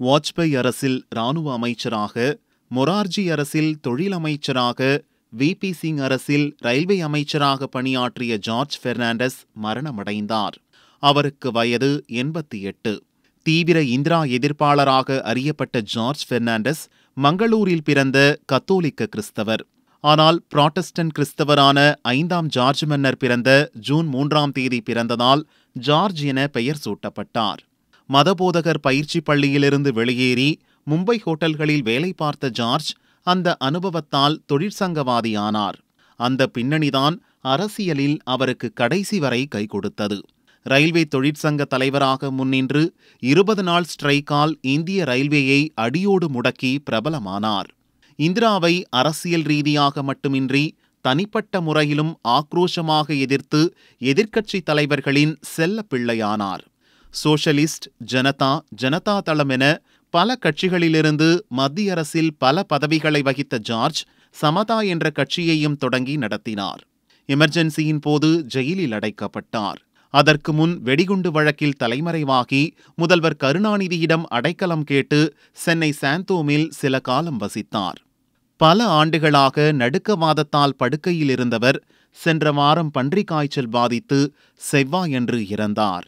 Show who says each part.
Speaker 1: வாஜ்பாய் அரசில் இராணுவ அமைச்சராக, மொரார்ஜி அரசில் தொழில் அமைச்சராக, வி.பி. சிங் அரசில் ரயில்வே அமைச்சராக பணியாற்றிய ஜார்ஜ் பெர்னாண்டஸ் மரணமடைந்தார். அவருக்கு வயது 88. தீவிர இந்திரா எதிர்ப்பாளராக அறியப்பட்ட ஜார்ஜ் பெர்னாண்டஸ் மங்களூரில் பிறந்த கத்தோலிக்க கிறிஸ்தவர். ஆனால் புராட்டஸ்டன்ட் கிறிஸ்தவரான 5ஆம் ஜார்ஜ் மன்னர் பிறந்த ஜூன் 3ஆம் தேதி பிறந்ததால் ஜார்ஜ் என பெயர் சூட்டப்பட்டார். மதபோதகர் பயிற்சி பள்ளியிலிருந்து வெளியேறி மும்பை ஹோட்டல்களில் வேலை பார்த்த ஜார்ஜ் அந்த அனுபவத்தால் தொழிற்சங்கவாதியானார். அந்த பின்னணிதான் அரசியலில் அவருக்கு கடைசி வரை கை கொடுத்தது. ரயில்வே தொழிற்சங்க தலைவராக முன்னின்று 20 நாள் ஸ்ட்ரைக்கால் இந்திய ரயில்வேயை அடியோடு முடக்கி பிரபலமானார். இந்திராவை அரசியல் ரீதியாக மட்டுமின்றி தனிப்பட்ட முறையிலும் ஆக்ரோஷமாக எதிர்த்து எதிர்க்கட்சி தலைவர்களின் செல்ல பிள்ளையானார். சோஷலிஸ்ட், ஜனதா தளம் என பல கட்சிகளிலிருந்து மத்திய அரசில் பல பதவிகளை வகித்த ஜார்ஜ் சமதா என்ற கட்சியையும் தொடங்கி நடத்தினார். எமர்ஜென்சியின் போது ஜெயிலில் அடைக்கப்பட்டார். அதற்கு முன் வெடிகுண்டு வழக்கில் தலைமறைவாகி முதல்வர் கருணாநிதியிடம் அடைக்கலம் கேட்டு சென்னை சாந்தோமில் சில காலம் வசித்தார். பல ஆண்டுகளாக நடுக்கவாதத்தால் படுக்கையில் இருந்தவர் சென்ற வாரம் பன்றிக் காய்ச்சல் பாதித்து செவ்வாயன்று இறந்தார்.